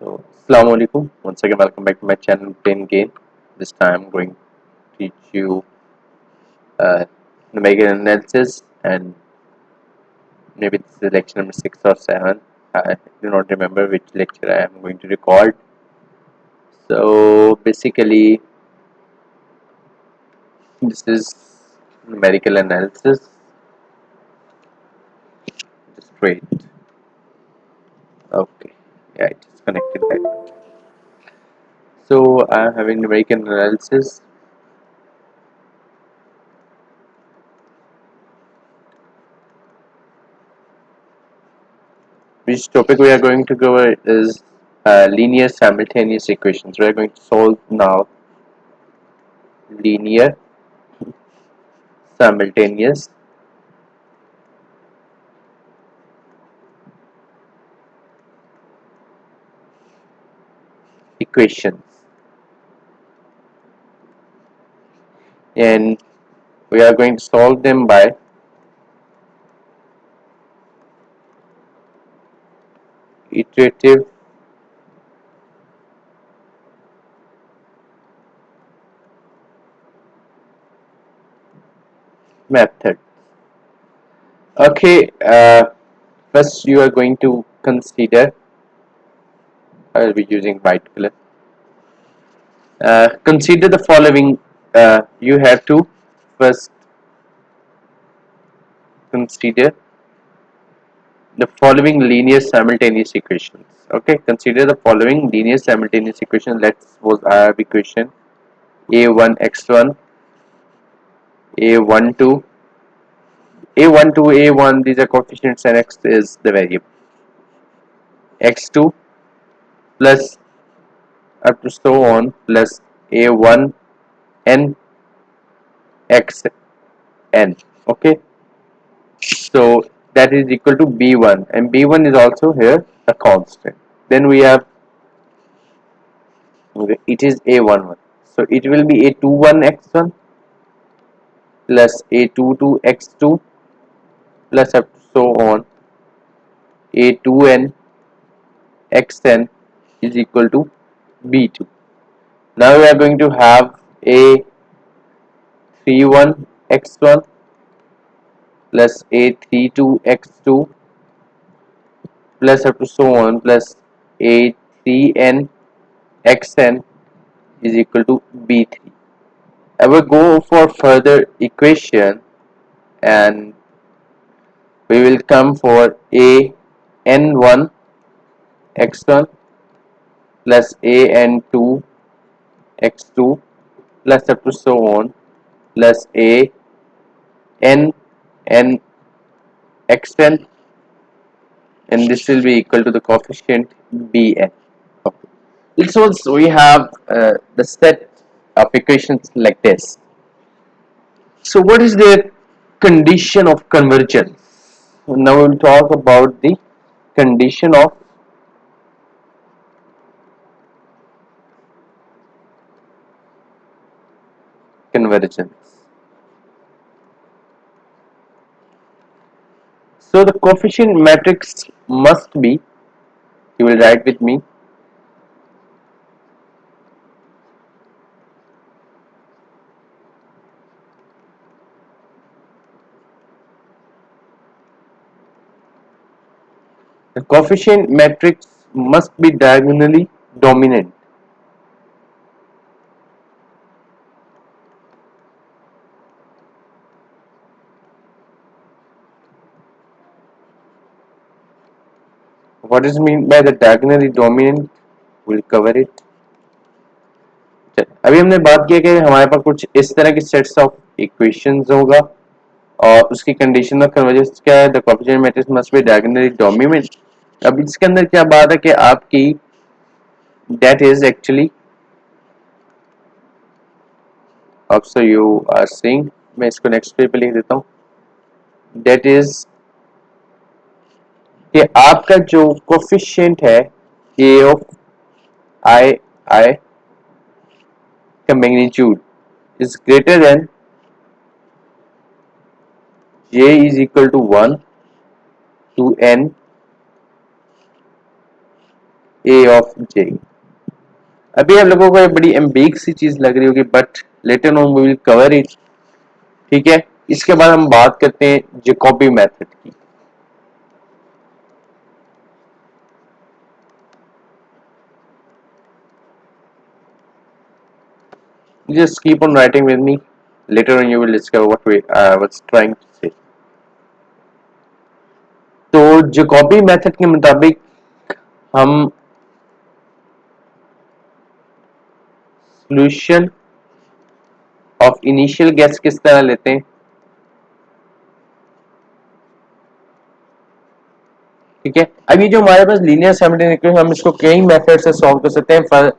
Assalamu alaikum. Once again, welcome back to my channel, Brain Gain. This time, I'm going to teach you numerical analysis, and maybe this is lecture number 6 or 7. I do not remember which lecture I am going to record. So, basically, this is numerical analysis. Just wait. Okay, yeah, it is connected back. So, I am having numerical analysis. Which topic we are going to cover is linear simultaneous equations. We are going to solve now linear simultaneous equations, and we are going to solve them by iterative method. Okay, first you are going to consider, I'll be using white color. Consider the following. You have to first consider the following linear simultaneous equations. Okay, consider the following linear simultaneous equation. Let's suppose I have equation a1 x1, a12, a12, a1, these are coefficients, and x is the variable, x2 plus up to so on plus a1 n x n. Okay, so that is equal to b1, and b1 is also here a constant. Then we have, okay, it is a11, so it will be a21 x1 plus a22 x2 plus up to so on a2n xn is equal to b2. Now we are going to have a31 x1 plus a32 x2 plus up to so on plus a3n xn is equal to b3. I will go for further equation, and we will come for a n1 x1 plus a n2 x2 plus up to so on plus a n n xn, and this will be equal to the coefficient bn. Okay. So we have the set of equations like this. So what is the condition of convergence? Now we will talk about the condition of convergence. So the coefficient matrix must be, you will write with me, the coefficient matrix must be diagonally dominant. What is meant by the diagonally dominant? We'll cover it. अभी हमने बात किया कि हमारे पास कुछ इस तरह के सेट्स ऑफ इक्वेशंस होगा, और उसकी कंडीशन ऑफ कन्वर्जेंस क्या है? The coefficient matrix must be diagonally dominant. अब इसके अंदर क्या बात है कि आपकी दैट इज एक्चुअली, अब सो यू आर सीइंग, मैं इसको नेक्स्ट पेज पे लिख देता हूँ. दैट इज कि आपका जो कोफिशिएंट है ए ऑफ आई आई का magnitude is greater than j is equal to 1 to n a of j. अभी आप लोगों को ये बड़ी एम्बिग सी चीज लग रही होगी, but later on we will cover it. ठीक है, इसके बाद हम बात करते हैं जैकोबी मेथड की। Just keep on writing with me. Later on, you will discover what we was trying to say. तो जैकोबी मेथड के मुताबिक हम सॉल्यूशन ऑफ इनिशियल गैस किस तरह लेते हैं। ठीक है, अब ये जो हमारे पास लीनियर सिमुलेटेनियस इक्वेशन, हम इसको कई मेथड से सॉल्व कर सकते हैं।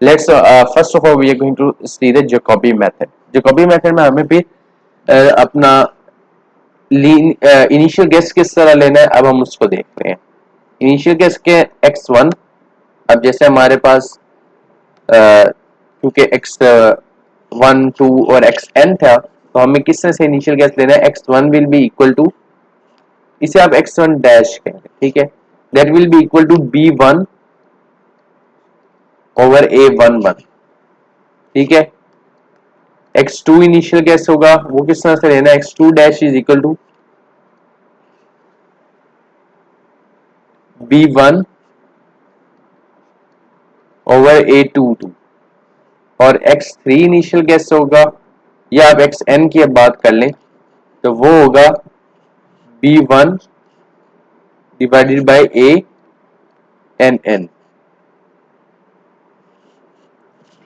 Let's first of all we are going to see the Jacobi method. Jacobi method में हमें भी अपना इनिशियल गैस किस तरह लेना है, अब हम उसको देख रहे हैं। इनिशियल गैस के x1, अब जैसे हमारे पास क्योंकि x1 2 और xn था, तो हमें किस तरह से इनिशियल गैस लेना है। x1 will be equal to, इसे आप x1 डैश कहेंगे। ठीक है, that will be equal to b1 over a11। ठीक है, x2 इनिशियल गैस होगा, वो किस तरह से लेना है। x2 dash is equal to b1 over a22। और x3 इनिशियल गैस होगा, या आप xn की अब बात कर लें तो वो होगा b1 divided bye a n।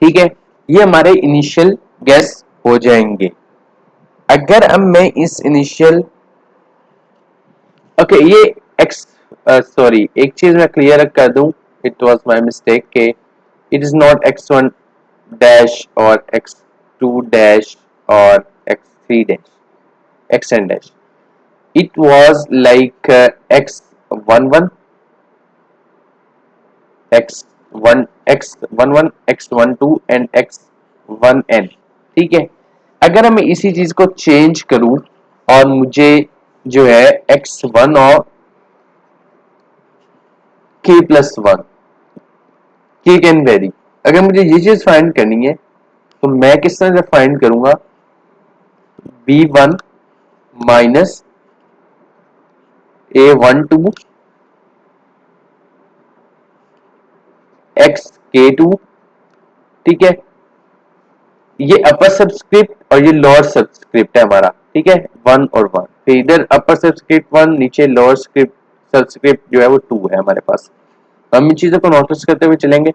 ठीक है, ये हमारे इनिशियल गैस हो जाएंगे। अगर अब मैं इस इनिशियल ओके ये एक्स सॉरी एक चीज मैं क्लियर कर दूं, इट वाज माय मिस्टेक के it is not x1 dash और x2 डैश और x3 dash xn dash, it was like x11 x1 x11 x12 and x1n। ठीक है, अगर मैं इसी चीज को चेंज करूं और मुझे जो है x1 और k प्लस वन, के कैन वेरी, अगर मुझे ये चीज फाइंड करनी है तो मैं किस तरह से फाइंड करूंगा। b1 minus a12 x k2। ठीक है, ये अपर सब्सक्रिप्ट और ये लोअर सब्सक्रिप्ट है हमारा। ठीक है, वन और वन, तो इधर अपर सब्सक्रिप्ट वन, नीचे लोअर स्क्रिप्ट सब्सक्रिप्ट जो है वो टू है हमारे पास। हम इन चीजों को नोटिस करते हुए चलेंगे,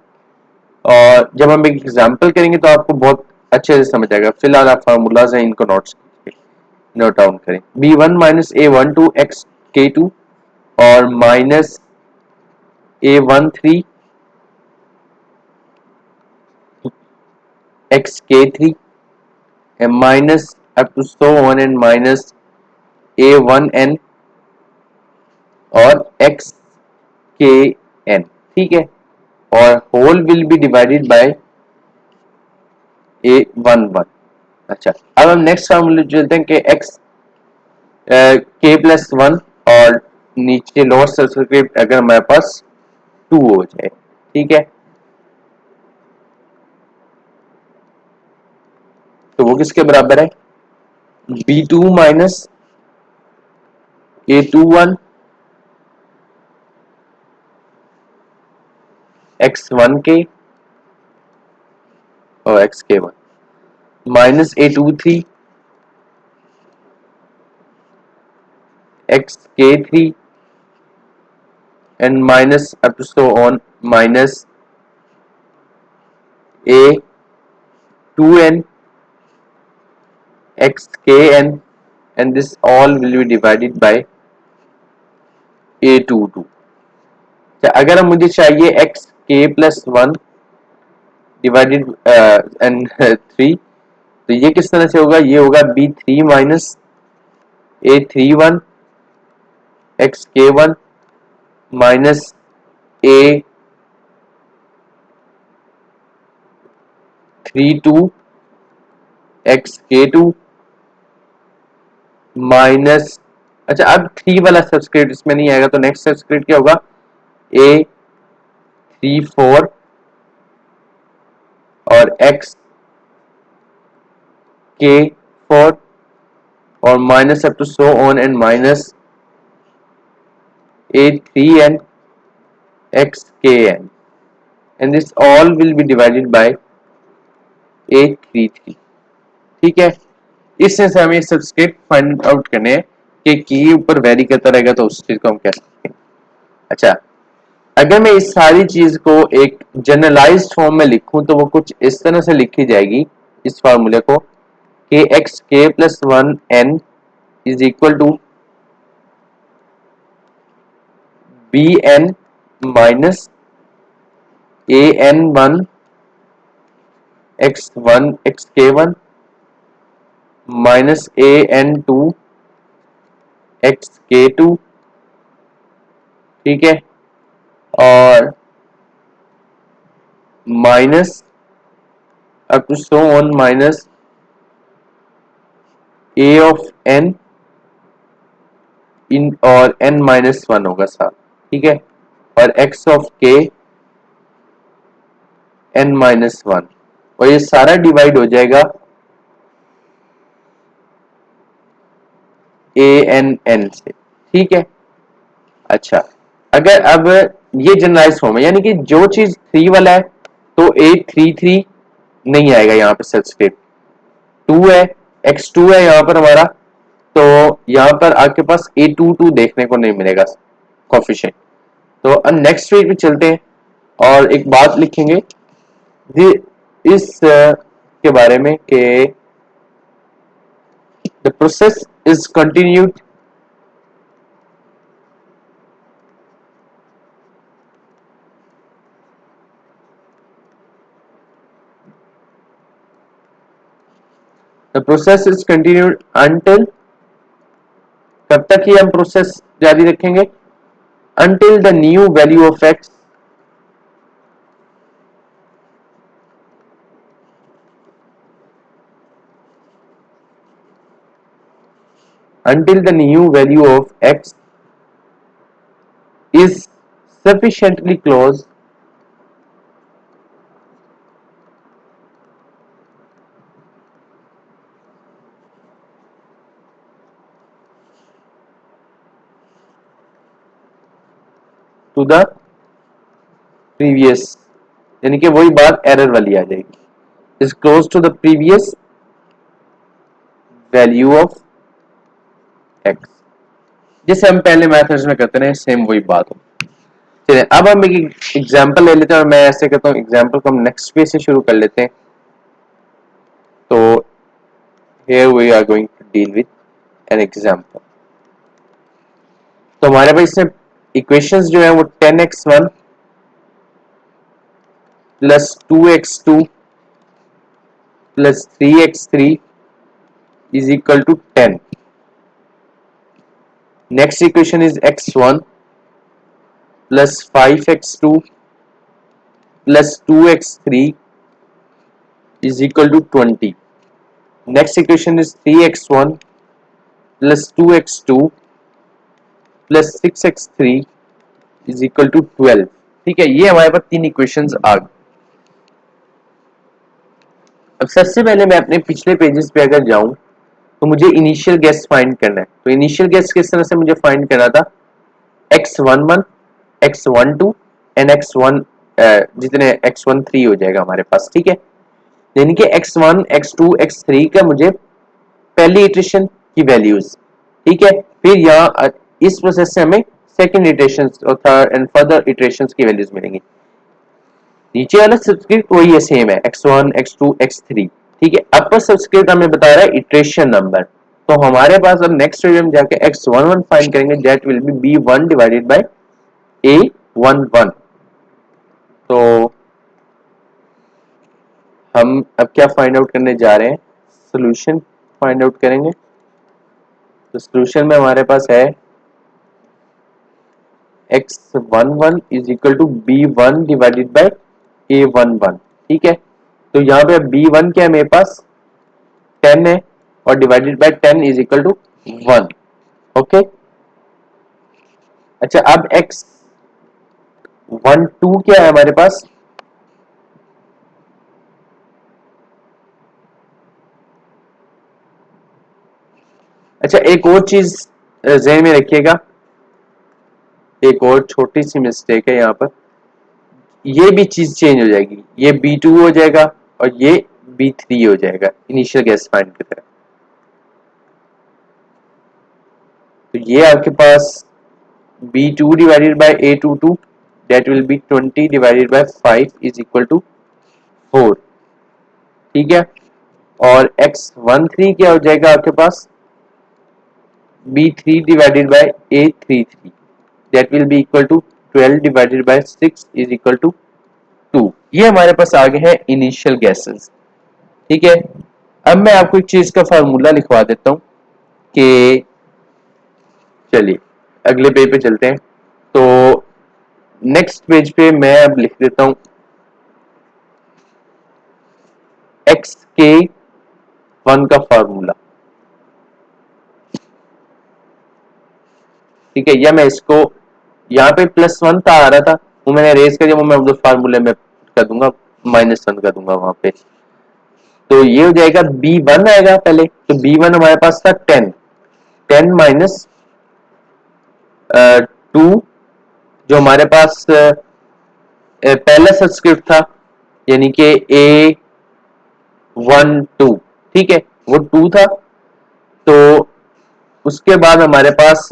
और जब हम एक एग्जांपल करेंगे तो आपको बहुत अच्छे से समझ आएगा। फिलहाल आप फार्मूलाज हैं, इनको नोट डाउन करें। b1 minus a12 x k2 और minus a13 x k3 minus up to so on and minus a1n और x k n। ठीक है, और whole will be divided by a11। अच्छा, अब हम नेक्स्ट फार्मूला चलते हैं कि x k प्लस वन और नीचे लोअर सब्सक्रिप्ट अगर हमारे पास टू हो जाए। ठीक है, तो वो किसके बराबर है। b2 माइनस a21 x1 के और x के one minus a23 x k3 and minus up to so on minus a2n x kn and this all will be divided by a22। अगर हम मुझे चाहिए x k plus one divided and three, तो ये किस तरह से होगा। ये होगा b3 minus a31 x k1 minus a32 x k2 minus, अच्छा अब थ्री वाला सब्सक्रिप्ट इसमें नहीं आएगा, तो नेक्स्ट सब्सक्रिप्ट क्या होगा। a3 C4 और X K4 or minus up to so on and minus A3n XKn, and this all will be divided by A33. ठीक है, इस तरह से हमें सबस्क्रिप्ट फाइंड आउट करने हैं कि की ऊपर वेरी करता रहेगा तो उस चीज को हम कह सकते हैं। अच्छा, अगर मैं इस सारी चीज को एक जनरलाइज्ड फॉर्म में लिखूं तो वो कुछ इस तरह से लिखी जाएगी, इस फार्मूले को, कि x k plus one n is equal to b n minus a n one x k one minus a n two x k two, ठीक है, और minus up to so on minus a of n in और n minus one होगा साथ, ठीक है, और x of k n minus one, और ये सारा डिवाइड हो जाएगा ए एन एन से, ठीक है। अच्छा, अगर अब ये जनरलाइज फॉर्म है, यानी कि जो चीज थ्री वाला है तो ए थ्री थ्री नहीं आएगा यहाँ पे, सब्सक्रिप्ट टू है, एक्स टू है यहाँ पर हमारा, तो यहाँ पर आपके पास ए टू टू देखने को नहीं मिलेगा कोफिशिएंट। तो अब नेक्स्ट पेज पे चलते हैं और एक बात लिखेंगे इस के बारे में कि the process is continued the process is continued until, कब तक ही हम प्रोसेस जारी रखेंगे, until the new value of x until the new value of x is sufficiently close to the previous, यानी कि वही बात एरर वाली आ जाएगी, is close to the previous value of x, जिसे हम पहले मेथड्स में करते रहे सेम वही बात हो। चलिए अब हम एक एग्जांपल ले लेते हैं और मैं ऐसे कहता हूँ एग्जांपल को हम नेक्स्ट पेज से शुरू कर लेते हैं। तो here we are going to deal with an example। तो हमारे पास इसमें इक्वेशंस जो है वो 10x1 plus 2x2 plus 3x3 is equal to 10। Next equation is x1 plus 5x2 plus 2x3 is equal to 20। Next equation is 3x1 plus 2x2 plus 6x3 is equal to 12। ठीक है, ये हमारे पास तीन equations आ गई। अब सबसे पहले मैं अपने पिछले पेजेस पे अगर जाऊं तो मुझे इनिशियल गैस फाइंड करना है। तो इनिशियल गैस किस तरह से मुझे फाइंड करना था, x11 x12 एंड x1 जितने x13 हो जाएगा हमारे पास, ठीक है, यानी कि x1 x2 x3 का मुझे पहली इटरेशन की वैल्यूज, ठीक है, फिर यहाँ इस प्रोसेस से हमें सेकंड इटरेशन और थर्ड एंड फर्दर इटरेशंस की वैल्यूज मिलेंगी। नीचे वाला सब्सक्रिप्ट वही है, सेम है x1 x2 x3, ठीक है। अपर सब्सक्रिप्ट हमें बता रहा है इटरेशन नंबर, तो हमारे पास अब नेक्स्ट में जाके x11 फाइंड करेंगे, that will B b1 divided by a11। तो हम अब क्या फाइंड आउट करने जा रहे हैं, सोल्यूशन फाइंड आउट करेंगे। तो सोल्यूशन में हमारे पास है x11 is equal to b1 divided by a11, ठीक है। तो यहाँ पे b1 क्या है मेरे पास 10 है और divided by 10 is equal to 1, okay. अच्छा, अब 1 2 क्या है हमारे पास, अच्छा एक और चीज ज़हन में रखिएगा, एक और छोटी सी मिस्टेक है यहाँ पर, ये भी चीज चेंज हो जाएगी, ये B2 हो जाएगा और ये B3 हो जाएगा इनिशियल गैस फाइंड की तरह। तो ये आपके पास B2 divided by A22 that will be 20 divided by 5 is equal to 4, ठीक है। और X13 क्या हो जाएगा आपके पास, B3 divided by A33 that will be equal to 12 divided by 6 is equal to 2। ये हमारे पास आ गए हैं इनिशियल गैसेस, ठीक है। अब मैं आपको एक चीज का फार्मूला लिखवा देता हूं कि, चलिए अगले पेज पे चलते हैं। तो नेक्स्ट पेज पे मैं अब लिख देता हूं एक्स के वन का फार्मूला, ठीक है। या मैं इसको यहाँ पे +1 था आ रहा था, वो मैंने रेज कर दिया, वो मैं उधर फार्मूले में कर दूंगा, -1 कर दूंगा वहां पे। तो ये हो जाएगा B1 आएगा पहले, तो B1 हमारे पास था 10, 10 माइनस 2, जो हमारे पास पहला सब्सक्रिप्ट था, यानी कि A12, ठीक है, वो 2 था। तो उसके बाद हमारे पास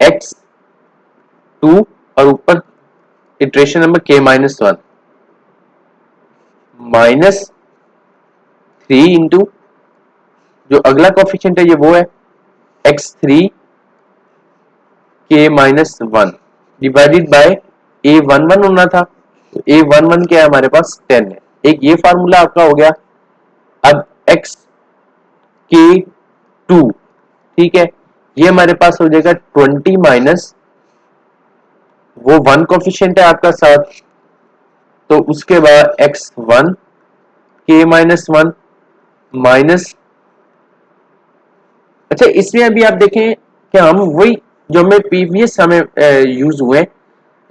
X2 और ऊपर इटरेशन नंबर K-1 -3 इंटू जो अगला कोफिशिएंट है ये वो है X3 K-1 divided by A11 होना था, तो A11 क्या है हमारे पास 10 है। एक ये फार्मूला आपका हो गया। अब XK2, ठीक है, ये हमारे पास हो जाएगा 20 माइनस वो 1 कोफिशिएंट है आपका साथ, तो उसके बाद X1 K-1 माइनस, अच्छा इसमें अभी आप देखें कि हम वही जो हमें प्रीवियस हमें यूज हुए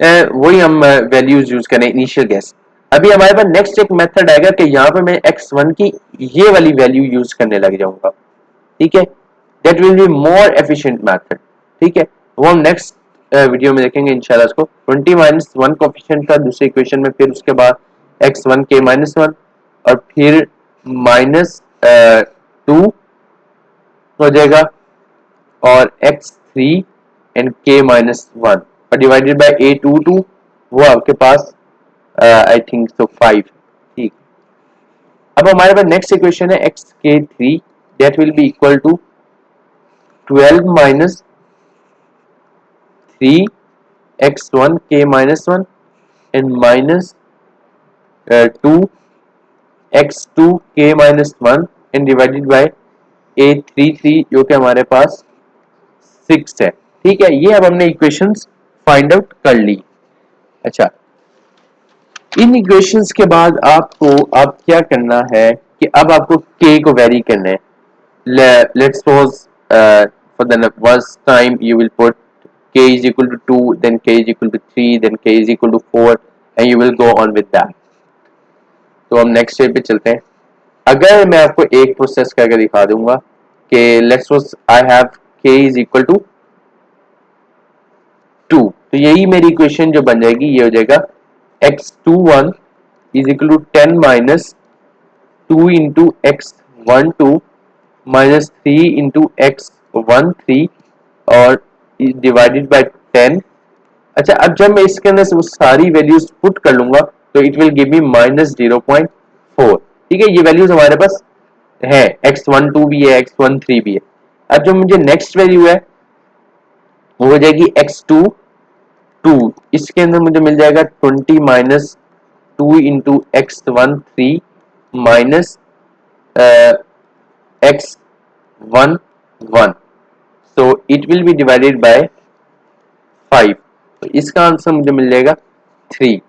वही हम वैल्यूज यूज करें इनिशियल गैस। अभी हमारे पास नेक्स्ट एक मेथड आएगा कि यहाँ पे मैं X1 की ये वाली वैल्यू यूज करने लग जाऊंगा, ठीक है। That will be more efficient method, ठीक है। वो हम नेक्स्ट वीडियो में देखेंगे इंशाल्लाह। इसको 20 माइनस 1 कोफिशिएंट का दूसरे इक्वेशन में, फिर उसके बाद X1 K-1 और फिर -2 हो जाएगा और X3 एंड K-1 और डिवाइडेड बाय A22, वो आपके पास आई थिंक सो 5, ठीक। अब हमारे पास नेक्स्ट इक्वेशन है XK3 that will be equal to 12 minus 3 X1 K-1 and minus 2 X2 K-1 and divided by A33 जो कि हमारे पास 6 है, ठीक है। ये अब हमने इक्वेशंस फाइंड आउट कर ली। अच्छा, इन इक्वेशंस के बाद आपको अब क्या करना है कि अब आपको k को वेरी करना है। Let's suppose for the first time you will put k is equal to 2, then k is equal to 3, then k is equal to 4 and you will go on with that। तो हम next step पे चलते हैं। अगर मैं आपको एक process करके दिखा दूंगा कि let's suppose I have k is equal to 2, तो यही मेरी इक्वेशन जो बन जाएगी ये हो जाएगा X21 is equal to 10 minus 2 into X12 minus 3 into X13 और डिवाइडेड बाय 10। अच्छा, अब जब मैं इसके अंदर से वो सारी वैल्यूज पुट कर लूंगा तो इट विल गिव मी -0.4, ठीक है। ये वैल्यूज हमारे पास है, X12 भी है, X13 भी है। अब जो मुझे नेक्स्ट वैल्यू है वो हो जाएगी X22, इसके अंदर मुझे मिल जाएगा 20 minus 2 into X13 minus X11, so it will be divided bye 5, तो इसका आंसर मुझे मिल जाएगा 3।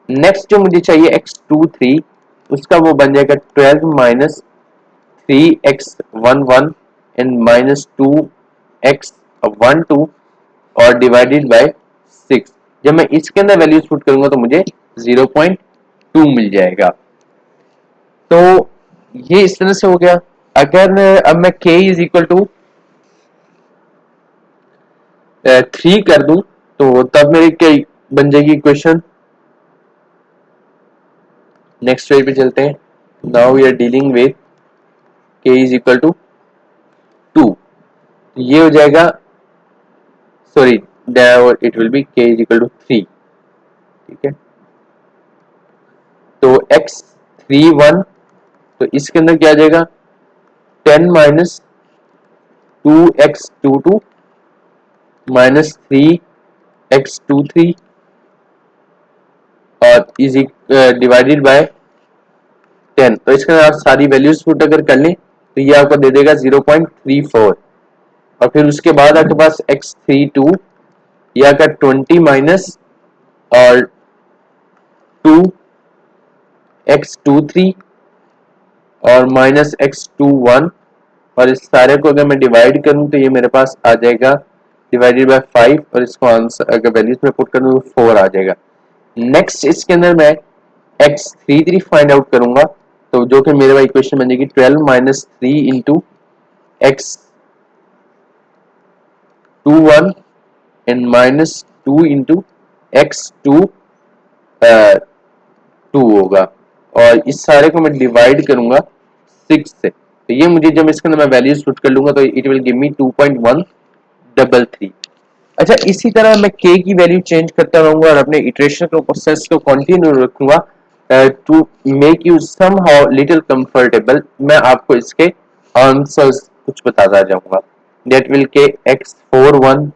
नेक्स्ट जो मुझे चाहिए X23, उसका वो बन जाएगा 12 minus 3X11 and minus 2X12 और डिवाइडेड बाय 6, जब मैं इसके अंदर वैल्यूज पुट करूंगा तो मुझे 0.2 मिल जाएगा। तो ये इस तरह से हो गया। अगर अब मैं k इज इक्वल टू 3 कर दूं तो तब मेरी क्या बन जाएगी इक्वेशन। नेक्स्ट पेज पे चलते हैं। Now we are dealing with k is equal to 2। ये हो जाएगा, sorry it will be k is equal to 3। ठीक है, तो x 3 1, तो इसके अंदर क्या आ जाएगा 10 माइनस 2x 2 2 माइनस 3x 2 3 और इज डिवाइडेड बाय 10। तो इसके अंदर आप सारी वैल्यूज पुट अगर कर लें तो ये आपको दे देगा 0.34। और फिर उसके बाद आपके पास x 3 2 या का 20 माइनस और 2x 2 3 और माइनस x 2 1, और इस सारे को अगर मैं डिवाइड करूं तो ये मेरे पास आ जाएगा डिवाइडेड बाय 5, और इसको आंसर अगर वैल्यूज में पुट करूं तो 4 आ जाएगा। नेक्स्ट इसके अंदर मैं x 3 3 फाइंड आउट करूंगा, तो जो कि मेरे पास इक्वेशन बन जाएगी 12 minus 3 into x 2 1 and minus 2 into x 2 होगा, और इस सारे को मैं डिवाइड करूंगा 6 से। तो ये मुझे जब इसके अंदर मैं वैल्यूज पुट कर लूंगा तो इट विल गिव मी 2.133। अच्छा, इसी तरह मैं k की वैल्यू चेंज करता रहूंगा और अपने इटरेशन को प्रोसेस को कंटिन्यू रखूंगा to make you somehow little comfortable. मैं आपको इसके आंसर्स कुछ बताता जाऊंगा। दैट विल के x 4 1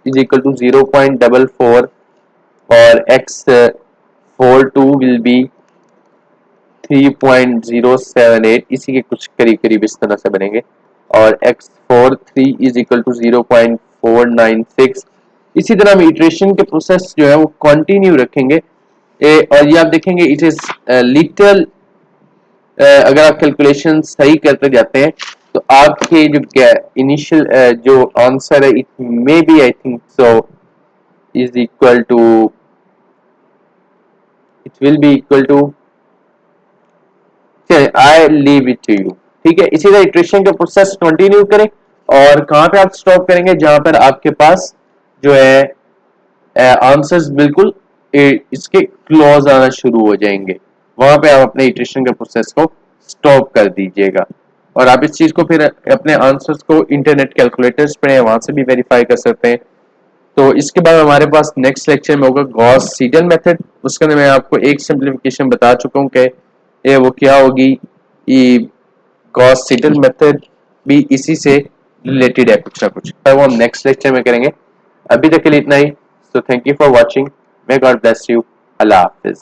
इज इक्वल टू 0.44 और x 4 2 विल बी 3.078, इसी के कुछ करीब करीब इस तरह से बनेंगे। और x 4 3 इज इक्वल टू 0.496। इसी तरह हम इटरेशन के प्रोसेस जो है वो कंटिन्यू रखेंगे। और ये आप देखेंगे इट इज लिटिल, अगर आप कैलकुलेशन सही करते जाते हैं तो आपके जो इनिशियल जो आंसर है it may be I think so is equal to, it will be equal to, I leave it to you. ठीक है, इसी तरह इटरेशन का प्रोसेस कंटिन्यू करें, और कहां पे आप स्टॉप करेंगे जहां पर आपके पास जो है आंसर्स बिल्कुल इसके क्लोज आना शुरू हो जाएंगे, वहां पे आप अपने इटरेशन के प्रोसेस को स्टॉप कर दीजिएगा। और आप इस चीज को फिर अपने आंसर्स को इंटरनेट कैलकुलेटर्स पे वहां से भी वेरीफाई कर सकते हैं। तो इसके बाद हमारे पास नेक्स्ट लेक्चर में होगा गॉस सीडल मेथड। उसके अंदर मैं आपको एक सिंप्लीफिकेशन बता चुका हूँ कि ये वो क्या होगी, ये गॉस सीडल मेथड भी इसी से रिलेटेड है कुछ ना कुछ, पर वो हम नेक्स्ट लेक्चर में करेंगे। अभी तक के लिए इतना ही। So thank you for watching, may God bless you, Allah Hafiz.